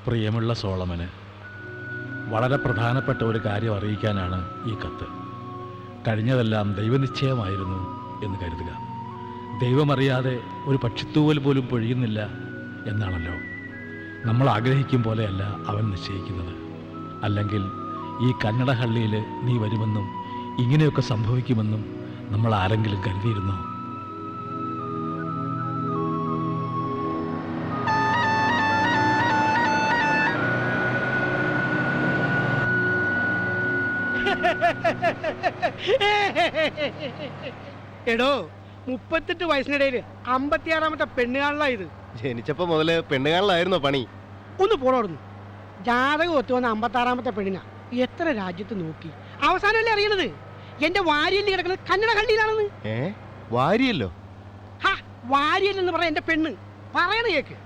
പ്രിയമുള്ള സോളമന്, വളരെ പ്രധാനപ്പെട്ട ഒരു കാര്യം അറിയിക്കാനാണ് ഈ കത്ത്. കഴിഞ്ഞതെല്ലാം ദൈവനിശ്ചയമായിരുന്നു എന്ന് കരുതുക. ദൈവമറിയാതെ ഒരു പക്ഷിത്തൂവൽ പോലും പൊഴിയുന്നില്ല എന്നാണല്ലോ. നമ്മൾ ആഗ്രഹിക്കും പോലെയല്ല അവൻ നിശ്ചയിക്കുന്നത്. അല്ലെങ്കിൽ ഈ കന്നഡഹള്ളിയിൽ നീ വരുമെന്നും ഇങ്ങനെയൊക്കെ സംഭവിക്കുമെന്നും നമ്മൾ ആരെങ്കിലും കരുതിയിരുന്നോ? എടോ, 38 വയസ്സിനിടയില് 56ാമത്തെ പെണ്ണുകാണല ഇത്. ജനിച്ചപ്പോ മുതല് പെണ്ണുകാണലായിരുന്നോ പണി? ഒന്ന് പോണോടുന്നു. ജാതകം ഒത്തു വന്ന 56ാമത്തെ പെണ്ണിനാ എത്ര രാജ്യത്ത് നോക്കി. അവസാനമല്ലേ അറിയണത് എന്റെ വാരിയല് കിടക്കുന്നത് കന്നഡഹള്ളിയിലാണെന്ന്. വാരിയല്ലോ? വാരിയല്ലെന്ന് പറയാൻ എന്റെ പെണ്ണ് പറയണ കേക്ക്.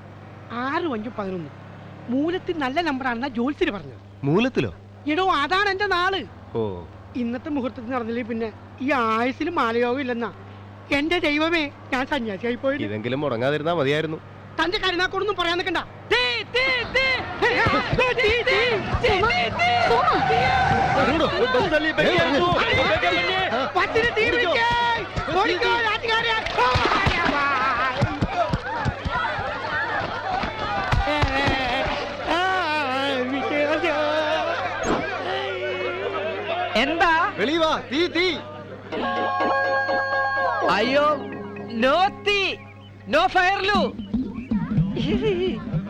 6, 5, 11 മൂലത്തിൽ നല്ല നമ്പറാണെന്നാ ജോത്സ്യര് പറഞ്ഞത്. മൂലത്തിലോ? എടോ, അതാണ് എന്റെ നാള്. ഓ, ഇന്നത്തെ മുഹൂർത്തത്തിൽ നടന്നില്ലേ പിന്നെ ഈ ആയുസിലും മാലയോഗം ഇല്ലെന്നാ. എന്റെ ദൈവമേ, ഞാൻ സന്യാസിയായി പോയി. ഇതെങ്കിലും മുടങ്ങാതിരുന്നാ മതിയായിരുന്നു. തന്റെ കരുനാക്കോടൊന്നും പറയാൻ നിൽക്കണ്ട. എന്താ? വെളിവാ, തീ തീ. അയ്യോ, നോ തീ, നോ ഫയർലു.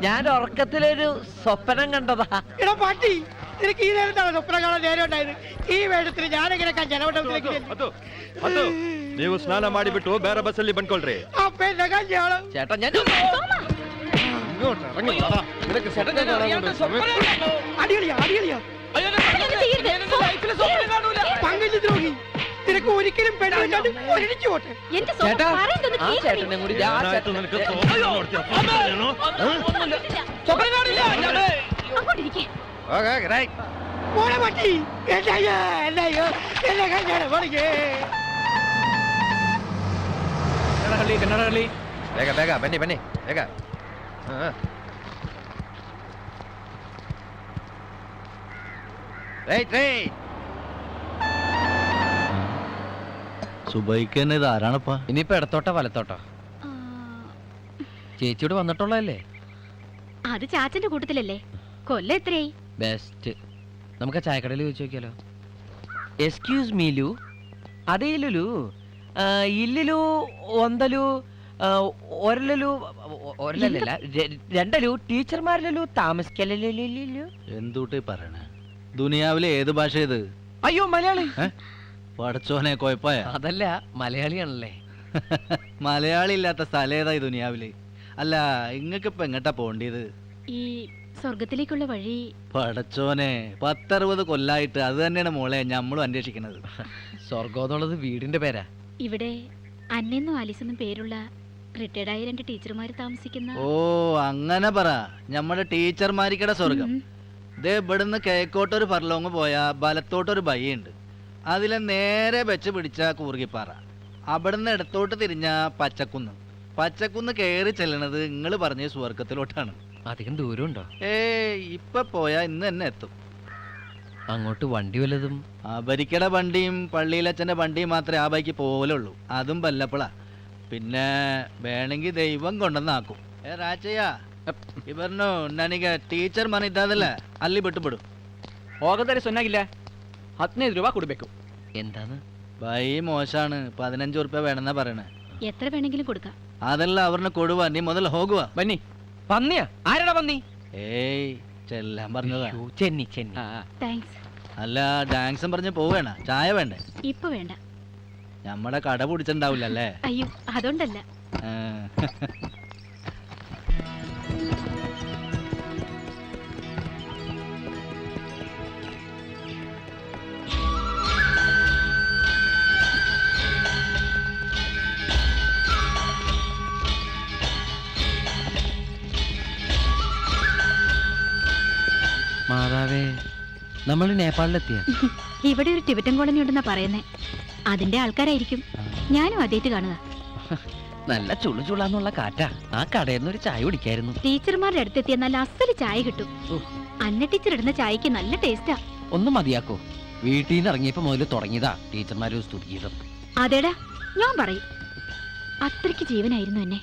ഞാൻ ഉറക്കത്തിലൊരു സ്വപ്നം കണ്ടതാ. എടാ പാട്ടി, നിനക്ക് ഈ നേരത്താണ് സ്വപ്നം കാണാൻ നേരം ഉണ്ടായത്? ഈ വേഷത്തിന് ഞാനെങ്ങനെ ജലവട്ടത്തിലേക്ക് ನೀವು ಸ್ನಾನ ಮಾಡಿಬಿಟ್ಟು ಬೇರೆ ಬಸ್ಸಲ್ಲಿ ಬಂದ್ಕೊಳ್ರಿ. ചേട്ടാ, ഞാൻ അടികളിയാ അടികളിയാ. പങ്കജദ്രോഹി, നിനക്ക് ഒരിക്കലും പെണ്ണില്ലാണ്ട് ഒരിടിച്ചു പോട്ടെ. ചേട്ടാ, ആ ചേട്ടനെ കൂടി ಏನಾಯ್ತು ನಿನಗೆ? സ്വപ്നം കാണില്ല. മോളെ പട്ടി, എന്നെ കല്യാണം പഠിക്കേ. കന്നഡഹള്ളി. ಬೇಗ ಬೇಗ ಬನ್ನಿ ಬನ್ನಿ ಬೇಗ. സുബൈക്ക് തന്നെ ഇത് ആരാണപ്പാ? ഇനിയിപ്പോ ഇടത്തോട്ടോ വലത്തോട്ടോ? ചേച്ചിയോട് വന്നിട്ടുള്ളതല്ലേ? അത് ചാച്ചന്റെ കൂട്ടത്തിലല്ലേ? കൊല്ലം എത്രയായി? ബെസ്റ്റ്. നമുക്ക് ചായക്കടയിൽ ചോദിച്ചു നോക്കിയാലോ? എക്സ്ക്യൂസ് മീ ലു. അതേ ലുലു, ഇല്ലിലു, ഒന്തലു, ഒരലു, ഒരലല്ല, രണ്ടലു, ടീച്ചർമാരിലു താമസിക്കലു. എന്തൂട്ടി പറയണേ? ദുനിയാവിലെ ഏത് ഭാഷ ഇത്? അയ്യോ, മലയാളി. പടച്ചോനെ കൊഴപ്പായ? അതല്ല, മലയാളിയാണല്ലേ. മലയാളി ഇല്ലാത്ത സ്ഥലം ഏതാ ഈ ദുനിയാവില്? അല്ല, ഇങ്ങക്ക് ഇപ്പൊ എങ്ങട്ടാ പോണ്ടിയത്? ഈ സ്വർഗത്തിലേക്കുള്ള വഴി. പടച്ചോനെ, 10-60 കൊല്ലായിട്ട് അത് തന്നെയാണ് മോളെ ഞമ്മളും അന്വേഷിക്കുന്നത്. സ്വർഗം എന്നുള്ളത് വീടിന്റെ പേരാ. ഇവിടെ അന്നെന്നും ആലിസെന്നും പേരുള്ള റിട്ടയർഡായ 2 ടീച്ചർമാര് താമസിക്കുന്ന. ഓ, അങ്ങനെ പറ. ഞമ്മടെ ടീച്ചർമാരിക്കടെ സ്വർഗം. ദേ, ഇവിടുന്ന് കിഴക്കോട്ടൊരു പർലോങ് പോയാ ബലത്തോട്ടൊരു ബയ്യുണ്ട്. അതിലെ നേരെ വെച്ച് പിടിച്ച കൂർഗിപ്പാറ. അവിടുന്ന് ഇടത്തോട്ട് തിരിഞ്ഞ പച്ചക്കുന്ന്. പച്ചക്കുന്ന് കയറി ചെല്ലണത് നിങ്ങള് പറഞ്ഞ സ്വർഗത്തിലോട്ടാണ്. അധികം ദൂരമുണ്ടോ? ഇപ്പൊ പോയാ ഇന്ന് തന്നെ എത്തും. അങ്ങോട്ട് വണ്ടി വല്ലതും? അബരിക്കടെ വണ്ടിയും പള്ളിയിലച്ഛന്റെ വണ്ടിയും മാത്രമേ ആ ബൈക്ക് പോലുള്ളൂ. അതും വല്ലപ്പോഴാ. പിന്നെ വേണമെങ്കിൽ ദൈവം കൊണ്ടുവന്നാക്കും. ರಾಚಯ್ಯ, ಇಬ್ಬರನ್ನು ನನಗೆ ಟೀಚರ್ ಮನೆ ಇದ್ದದಲ್ಲ, ಅಲ್ಲಿ ಬಿಟ್ಟು ಬಿಡು. ಹೋಗದರೆ ಸೊನ್ನಾಗಿಲ್ಲ, 15 രൂപ കൊടുಬೇಕು. എന്താണ് ബൈ? മോശാണ്. 15 ഉറുപ്പ്യ വേണമെന്നാ പറയണേ. എത്ര വേണമെങ്കിലും കൊടുക്കാം. അതല്ല, അവരിനെ കൊടുവാ. നീ മുതൽ ಹೋಗುವ. ബന്നി. പന്നിയാ? ആരാടാ പന്നി? ഏയ്, ചെല്ലാൻ പറഞ്ഞതാ. ചെന്നി ചെന്നി. താങ്ക്സ്. അല്ല, ഡാൻസും പറഞ്ഞ് പോവേണ? ചായ വേണ്ടേ? ഇപ്പൊ വേണ്ട. നമ്മടെ കട പിടിച്ചിട്ടുണ്ടാവില്ലല്ലേ? അയ്യോ, അതുകൊണ്ടല്ല. മാതാവേ, നമ്മൾ നേപ്പാളിലെത്തിയ? ഇവിടെ ഒരു ടിബറ്റൻ കോളനി ഉണ്ടെന്നാ പറയുന്നേ. അതിന്റെ ആൾക്കാരായിരിക്കും. ഞാനും ആദ്യമായിട്ട് കാണുക. നല്ല ചുളു ചുളാന്നുള്ള കാറ്റാ. ആ കടയിൽ നിന്ന് ഒരു ചായ കുടിക്കായിരുന്നു. ടീച്ചർമാരുടെ അടുത്തെത്തിയ നല്ല അസല് ചായ കിട്ടും. അന്ന ടീച്ചർ ഇടുന്ന ചായക്ക് നല്ല ടേസ്റ്റാ. ഒന്ന് മതിയാക്കോ. വീട്ടിൽ നിന്ന് ഇറങ്ങിയപ്പോ മുതൽ തുടങ്ങിയതാ ടീച്ചർമാരൊരു സ്തുതിഗീതം. അതേടാ, ഞാൻ പറയും. അത്രയ്ക്ക് ജീവനായിരുന്നു എന്നെ.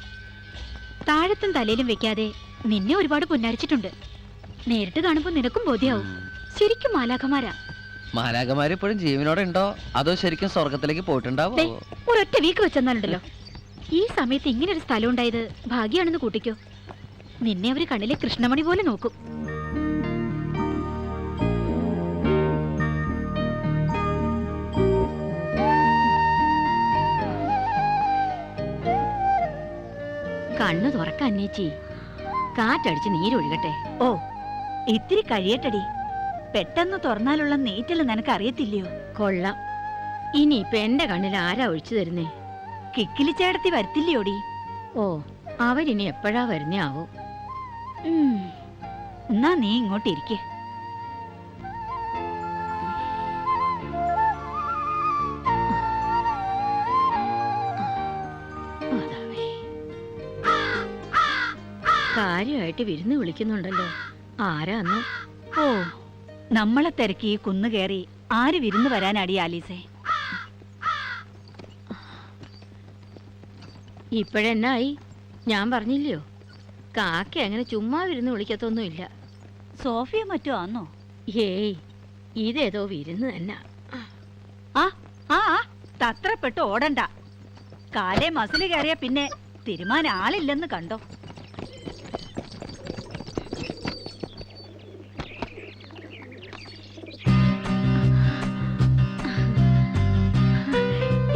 താഴത്തും തലയിലും വെക്കാതെ നിന്നെ ഒരുപാട് പുന്നരിച്ചിട്ടുണ്ട്. നേരിട്ട് കാണുമ്പോ നിനക്കും ബോധ്യാവും. ശരിക്കും മാലാഖമാരാ. മാലാഖമാര് ഇപ്പോഴും ജീവനോടെ ഉണ്ടോ അതോ ശരിക്കും സ്വർഗത്തിലേക്ക് പോയിട്ടുണ്ടാവോ? ദേ, ഒരൊറ്റ വീക്ക് വെച്ചെന്നാലുണ്ടല്ലോ. ഈ സമയത്ത് ഇങ്ങനെ ഒരു സ്ഥലം ഉണ്ടായത് ഭാഗ്യാണെന്ന് കൂട്ടിക്കോ. നിന്നെ അവര് കണ്ണിലെ കൃഷ്ണമണി പോലെ നോക്കും. കണ്ണു തുറക്ക അന്നേച്ചി. കാറ്റടിച്ച് നീരൊഴുകട്ടെ. ഓ, ഇത്തിരി കഴിയട്ടടി. പെട്ടെന്ന് തുറന്നാലുള്ള നീറ്റല് നിനക്ക് അറിയത്തില്ലയോ? കൊള്ളാം. ഇനിയിപ്പൊ എന്റെ കണ്ണിൽ ആരാ ഒഴിച്ചു തരുന്നേ? കിക്കിലി ചേട്ടത്തി വരത്തില്ലയോടി? ഓ, അവരിനി എപ്പോഴാ വരുന്നേ ആവോ. എന്നാ നീ ഇങ്ങോട്ട് ഇരിക്കെ. കാര്യമായിട്ട് വിരുന്ന് വിളിക്കുന്നുണ്ടല്ലോ. ആരാന്ന്? ഓ, നമ്മളെ തിരക്കി ഈ കുന്നു കയറി ആര് വിരുന്ന് വരാനാടി ആലീസേ? ഇപ്പോഴെന്നായി? ഞാൻ പറഞ്ഞില്ലയോ, കാക്ക അങ്ങനെ ചുമ്മാ വിരുന്ന് വിളിക്കത്തൊന്നുമില്ല. സോഫിയ മറ്റോ ആന്നോ? ഏയ്, ഇതേതോ വിരുന്ന് തന്നെ. ആ ആ ആ, തത്രപ്പെട്ട് ഓടണ്ട. കാലേ മസില് കയറിയ പിന്നെ തിരുമാൻ ആളില്ലെന്ന് കണ്ടോ?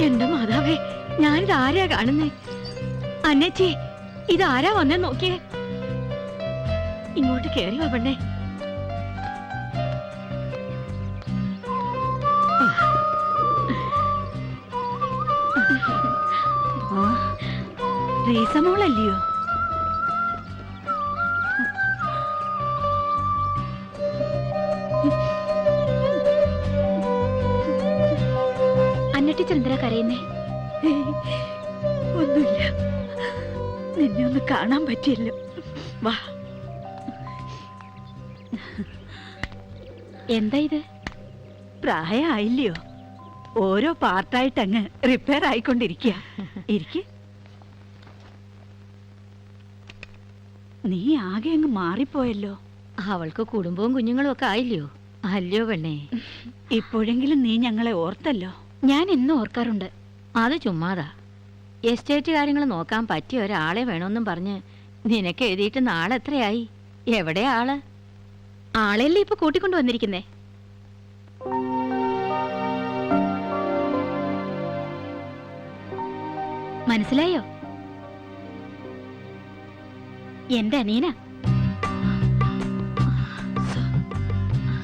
എന്റെ മാതാവേ, ഞാനിത് ആരെയാ കാണുന്നേ? അന്നച്ചി, ഇതാരാ വന്നേ നോക്കിയേ. ഇങ്ങോട്ട് കേറി വാ പെണ്ണേ. റീസമോളല്ലയോ? അന്ന ടീച്ചർ എന്തിനാ കരയുന്നേ? ഒന്നുമില്ല, നിന്നെ ഒന്ന് കാണാൻ പറ്റിയല്ലോ. വാ. എന്താ ഇത്? പ്രായമായില്ലയോ? ഓരോ പാർട്ടായിട്ട് അങ്ങ് റിപ്പയർ ആയിക്കൊണ്ടിരിക്കുക. ഇരിക്ക്. നീ ആകെ അങ്ങ് മാറിപ്പോയല്ലോ. അവൾക്ക് കുടുംബവും കുഞ്ഞുങ്ങളും ഒക്കെ ആയില്ലയോ? അല്ലയോ പെണ്ണേ? ഇപ്പോഴെങ്കിലും നീ ഞങ്ങളെ ഓർത്തല്ലോ. ഞാൻ എന്നും ഓർക്കാറുണ്ട്. അത് ചുമ്മാതാ. എസ്റ്റേറ്റ് കാര്യങ്ങൾ നോക്കാൻ പറ്റിയ ഒരാളെ വേണമെന്നും പറഞ്ഞ് നിനക്ക് എഴുതിയിട്ട് നാളെ എത്രയായി? എവിടെയാ ആള്? ആളെയല്ലേ ഇപ്പൊ കൂട്ടിക്കൊണ്ടു വന്നിരിക്കുന്നേ? മനസ്സിലായോ? എന്റെ അനിയനാ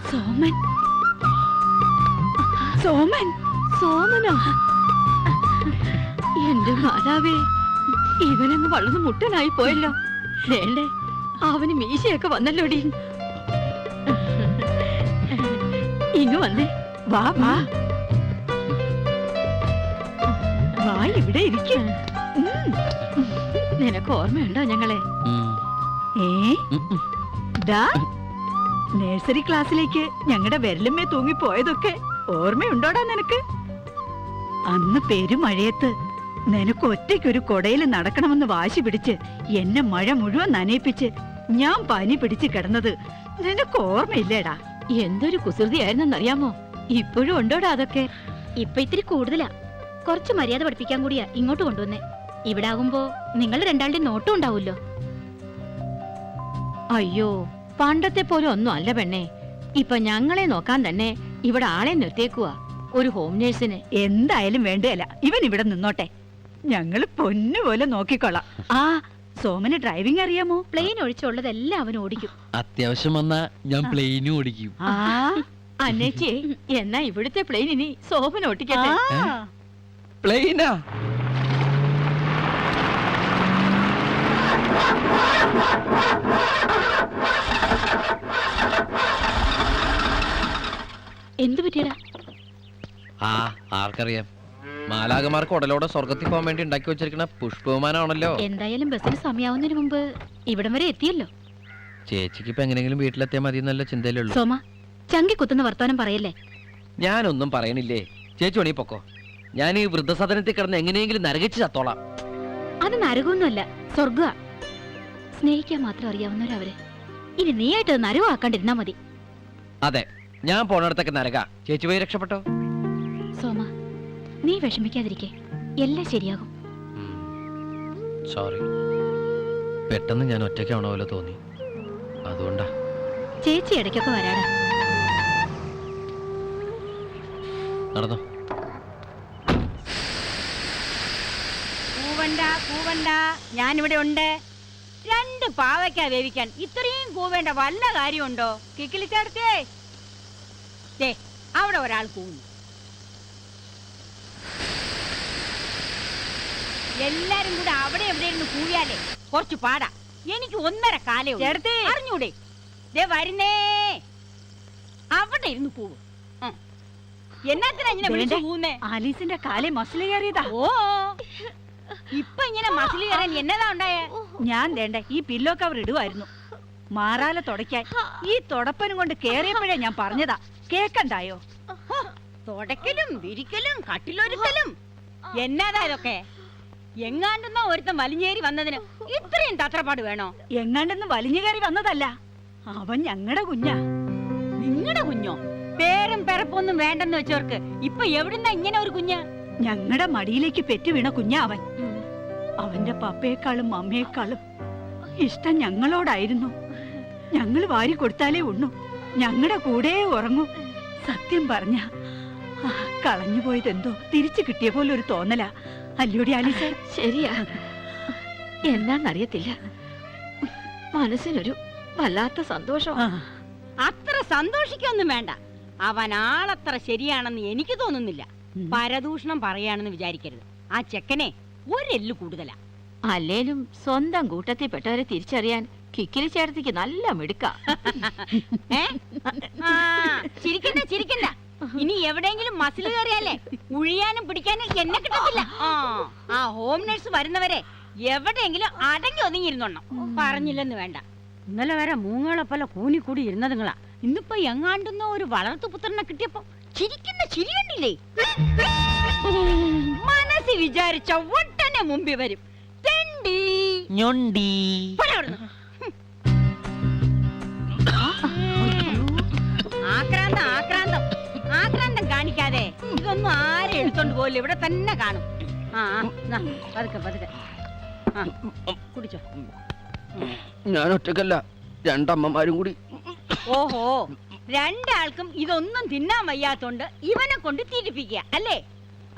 സോമൻ. സോമൻ. സോമനോ? എന്റെ മാതാവേ, ഇവനങ്ങ് വളർന്ന് മുട്ടനായി പോയല്ലോ. വേണ്ടേ, അവന് മീശയൊക്കെ വന്നല്ലോടി. ഇങ്ങ് വന്നേ. വാ വാ വാ, ഇവിടെ ഇരിക്കും. നിനക്ക് ഓർമ്മയുണ്ടോ ഞങ്ങളെ? നഴ്സറി ക്ലാസ്സിലേക്ക് ഞങ്ങളുടെ വിരലുമേ തൂങ്ങിപ്പോയതൊക്കെ ഓർമ്മയുണ്ടോടാ നിനക്ക്? അന്ന് പെരുമഴയത്ത് നിനക്ക് ഒറ്റയ്ക്കൊരു കൊടയിൽ നടക്കണമെന്ന് വാശി പിടിച്ച് എന്നെ മഴ മുഴുവൻ നനയിപ്പിച്ച് ഞാൻ പനി പിടിച്ച് കിടന്നത് നിനക്ക് ഓർമ്മയില്ലേടാ? എന്തൊരു കുസൃതിയായിരുന്നെന്നറിയാമോ? ഇപ്പോഴും ഉണ്ടോടാ അതൊക്കെ? ഇപ്പൊ ഇത്തിരി കൂടുതലാ. കുറച്ച് മര്യാദ പഠിപ്പിക്കാൻ കൂടിയാ ഇങ്ങോട്ട് കൊണ്ടുവന്നേ. ഇവിടെ ആകുമ്പോ നിങ്ങൾ രണ്ടാളുടെ നോട്ടം ഉണ്ടാവൂല്ലോ. അയ്യോ, പണ്ടത്തെ പോലെ ഒന്നും അല്ല പെണ്ണേ. ഇപ്പൊ ഞങ്ങളെ നോക്കാൻ തന്നെ ഇവിടെ ആളെ നിർത്തിയേക്കുവാ, ഒരു ഹോം നേഴ്സിന്. എന്തായാലും വേണ്ടതല്ല, ഇവൻ ഇവിടെ നിന്നോട്ടെ. ഞങ്ങള് പൊന്നുപോലെ നോക്കിക്കൊള്ളാം. ആ, സോമന് ഡ്രൈവിംഗ് അറിയാമോ? പ്ലെയിൻ ഒഴിച്ചുള്ളതെല്ലാം അവൻ ഓടിക്കും. അത്യാവശ്യം വന്നാ ഞാൻ പ്ലെയിനും ഓടിക്കും. ആ, അന്നേച്ചി, എന്നാ ഇവിടുത്തെ പ്ലെയിൻ ഇനി സോമൻ ഓട്ടിക്കട്ടെ. പ്ലെയിനാ? എന്തു പറ്റിയടാ? ആ, ആർക്കറിയാം. മാലാകമാർക്ക് ഉടലോടെ സ്വർഗത്തിൽ പോകാൻ വേണ്ടി ഉണ്ടാക്കി വെച്ചിരിക്കുന്ന പുഷ്പവിമാനമാണല്ലോ. എന്തായാലും ബസ്സിന് സമയാവുന്നതിന് മുമ്പ് ഇവിടം വരെ എത്തിയല്ലോ. ചേച്ചിക്ക് ഇപ്പൊ എങ്ങനെയെങ്കിലും വീട്ടിലെത്തിയാൽ മതി എന്നല്ല ചിന്തയിലുള്ളൂ. സോമ, ചങ്കി കുത്തുന്ന വർത്താനം പറയല്ലേ. ഞാനൊന്നും പറയണില്ലേ, ചേച്ചി ഉണി പൊക്കോ. ഞാൻ ഈ വൃദ്ധസദനത്തിൽ കിടന്ന് എങ്ങനെയെങ്കിലും നരകിച്ച് ചത്തോളാം. അത് നരകമൊന്നുമല്ല, സ്വർഗ. സ്നേഹിക്കാൻ മാത്രം അറിയാവുന്നവരവര്. ഇനി നീയായിട്ട് നരകമാക്കാണ്ടിരുന്നാ മതി. അതെ, ഞാൻ പോണടത്തൊക്കെ നരക. ചേച്ചി പോയി രക്ഷപ്പെട്ടോ. സോമ, നീ വിഷമിക്കാതിരിക്കെ, എല്ലാം ശരിയാകും. സോറി, പെട്ടെന്ന് ഞാൻ ഒറ്റയ്ക്കാണോ പോലെ തോന്നി, അതുകൊണ്ടാ. ചേച്ചി ഇടയ്ക്കൊക്കെ വരാടാ. നടന്നോ. കൂവണ്ട, ഞാനിവിടെ ഉണ്ട്. 2 പാവയ്ക്ക വേവിക്കാൻ ഇത്രയും കൂവേണ്ട വല്ല കാര്യമുണ്ടോ? കിക്കിളിച്ചേർത്തേ, അവിടെ ഒരാൾ കൂവുന്നു. എല്ലാരും കൂടെ അവിടെ എവിടെ ഇരുന്ന് കൂവിയാലേ കുറച്ചു പാടാ. എനിക്ക് 1.5 കാലേ അറിഞ്ഞൂടെ? വരുന്നേ, അവിടെ ഇരുന്ന് കൂവ്. എന്നാത്തിനാ ഇങ്ങനെ വിളിച്ചു കൂവുന്നേ? ആലീസിന്റെ കാലെ മസിൽ കയറിയതാ. ഓ, ഇപ്പൊ ഇങ്ങനെ മസിൽ കയറാൻ എന്നതാ ഉണ്ടായേ? ഞാൻ വേണ്ട ഈ പില്ലോ കവർ ഇടുവായിരുന്നു മാറാല തുടയ്ക്കാൻ. ഈ തുടപ്പനും കൊണ്ട് കേറിയപ്പോഴേ ഞാൻ പറഞ്ഞതാ, കേക്കണ്ടായോ? തുടക്കലും വിരിക്കലും കട്ടിലൊരുക്കലും എന്നാതാ ഇതൊക്കെ? എങ്ങാണ്ടെന്നോ ഒരുത്തം വലിഞ്ഞേറി വന്നതിന് ഇത്രയും തത്രപ്പാട് വേണോ? എങ്ങാണ്ടെന്ന് വലിഞ്ഞു കയറി വന്നതല്ല, അവൻ ഞങ്ങളുടെ കുഞ്ഞാ. നിങ്ങളുടെ കുഞ്ഞോ? പേരും പിറപ്പൊന്നും വേണ്ടെന്ന് വെച്ചവർക്ക് ഇപ്പൊ എവിടുന്ന ഇങ്ങനെ ഒരു കുഞ്ഞ്? ഞങ്ങളുടെ മടിയിലേക്ക് പെറ്റു വീണ കുഞ്ഞാ അവൻ. അവന്റെ പപ്പയെക്കാളും അമ്മയെക്കാളും ഇഷ്ടം ഞങ്ങളോടായിരുന്നു. ഞങ്ങൾ വാരി കൊടുത്താലേ ഉണ്ണു, ഞങ്ങളുടെ കൂടെ ഉറങ്ങൂ. സത്യം പറഞ്ഞ കളഞ്ഞുപോയതെന്തോ തിരിച്ചു കിട്ടിയ പോലെ ഒരു തോന്നലാ. അല്ലയോടി ആലീസേ? ശരിയാ, എന്താന്നറിയത്തില്ല, മനസ്സിനൊരു വല്ലാത്ത സന്തോഷം. അത്ര സന്തോഷിക്കൊന്നും വേണ്ട. അവൻ ആളത്ര ശരിയാണെന്ന് എനിക്ക് തോന്നുന്നില്ല. പരദൂഷണം പറയാണെന്ന് വിചാരിക്കരുത്. ആ ചെക്കനെ ഒരെല്ലു കൂടുതലാ. അല്ലേലും സ്വന്തം കൂട്ടത്തിൽപ്പെട്ടവരെ തിരിച്ചറിയാൻ കിക്കിലി ചേർത്തിക്ക് നല്ല മിടുക്ക. ചിരിക്കണ്ട. ഇനി എവിടെയെങ്കിലും മസിൽ കയറിയാലേ ഉഴിയാനും പിടിക്കാനും എന്നെ കിട്ടത്തില്ല. ആ ഹോം നേഴ്സ് വരുന്നവരെ എവിടെയെങ്കിലും അടങ്ങി ഒതുങ്ങിയിരുന്നോണം. പറഞ്ഞില്ലെന്ന് വേണ്ട. ഇന്നലെ വരെ മൂങ്ങളെ പോലെ കൂനിക്കൂടി ഇരുന്നതുങ്ങളാ. ഇന്നിപ്പോ എങ്ങാണ്ടുന്ന ഒരു വളർത്തു പുത്രനെ കിട്ടിയപ്പോ ചിരിക്കുന്ന ചിരി കണ്ടില്ലേ? മനസ്സിൽ വിചാരിച്ച ഒട്ടനെ മുമ്പിൽ വരും. ആക്രാന്തം കാണിക്കാതെ ഇതൊന്നും ആരെ എടുത്തോണ്ട് പോലും ഇവിടെ തന്നെ കാണും. പതുക്കെ കുടിച്ചോ. ഞാൻ ഒറ്റക്കല്ല, 2 അമ്മമാരും കൂടി. ഓഹോ, 2 ആൾക്കും ഇതൊന്നും തിന്നാൻ വയ്യാത്തോണ്ട് ഇവനെ കൊണ്ട് തിരിപ്പിക്കുക അല്ലേ?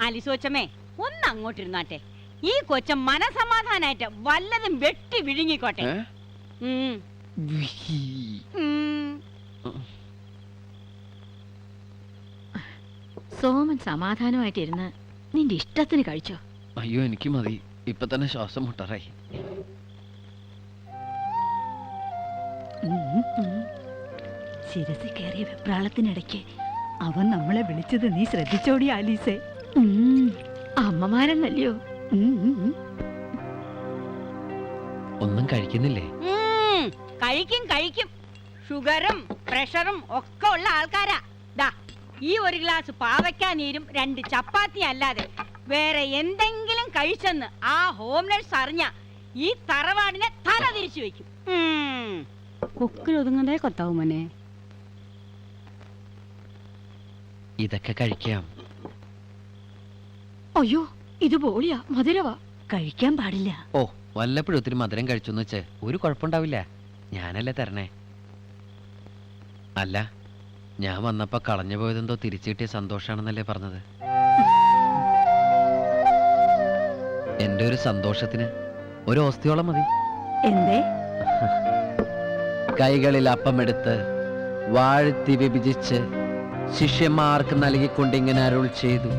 ആലിസോച്ചമ്മേ, ഒന്ന് അങ്ങോട്ടിരുന്നാട്ടെ. ഈ കൊച്ചൻ മനസമാധാനായിട്ട് വല്ലതും വെട്ടി വിഴുങ്ങിക്കോട്ടെ. സോമൻ സമാധാനമായിട്ടിരുന്ന് നിന്റെ ഇഷ്ടത്തിന് കഴിച്ചോ. അയ്യോ, എനിക്ക് മതി, ഇപ്പൊ തന്നെ ശ്വാസം മുട്ടറായി. ശിരസിൽ കയറിയ വെപ്രാളത്തിനിടയ്ക്ക് അവൻ നമ്മളെ വിളിച്ചത് നീ ശ്രദ്ധിച്ചോടി ആലീസേ? അമ്മമാരെന്നല്ലയോ. ഒന്നും കഴിക്കുന്നില്ലേ? കഴിക്കും. ഷുഗറും പ്രഷറും ഒക്കെ ഉള്ള ആൾക്കാരാ. ദാ ഈ 1 ഗ്ലാസ് പാവയ്ക്കാ നീരും 2 ചപ്പാത്തി അല്ലാതെ വേറെ എന്തെങ്കിലും കഴിച്ചെന്ന് ആ ഹോം നേഴ്സ് അറിഞ്ഞ ഈ തറവാടിനെ തല തിരിച്ചു വെക്കും. കൊക്കിലൊതുങ്ങതേ കൊത്താവും മോനെ. ഇതൊക്കെ കഴിക്കാം. അയ്യോ, ഇത് പോളിയാ, മധുരവാ. കഴിക്കാൻ പാടില്ല. ഓ, വല്ലപ്പോഴും ഒത്തിരി മധുരം കഴിച്ചെന്ന് വെച്ച് ഒരു കുഴപ്പമുണ്ടാവില്ല. ഞാനല്ലേ തരണേ. അല്ല, ഞാൻ വന്നപ്പോ കളഞ്ഞു പോയതെന്തോ തിരിച്ചു കിട്ടിയ സന്തോഷാണെന്നല്ലേ പറഞ്ഞത്? എന്റെ ഒരു സന്തോഷത്തിന് ഒരു ഓസ്തിയോളം മതി. എന്തേ? കൈകളിൽ അപ്പമെടുത്ത് വാഴ്ത്തി വിഭജിച്ച് ശിഷ്യന്മാർക്ക് നൽകിക്കൊണ്ടിങ്ങനെ അരുൾ ചെയ്തു,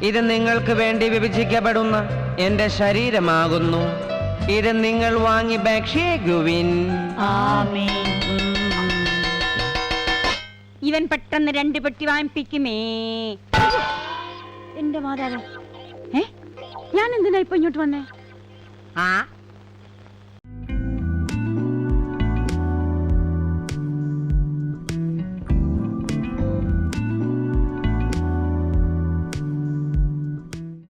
ഇത് നിങ്ങൾക്ക് വേണ്ടി വിഭജിക്കപ്പെടുന്ന എന്റെ ശരീരമാകുന്നു. ഇത് നിങ്ങൾ വാങ്ങി ഭക്ഷിക്കുവിൻ. ഇവൻ പെട്ടെന്ന് 2 പെട്ടി വാങ്ങിപ്പിക്കുമേ. എന്റെ മാതാവ്, ഞാൻ എന്തിനാ ഇപ്പൊ ഇങ്ങോട്ട് വന്നേ? ആ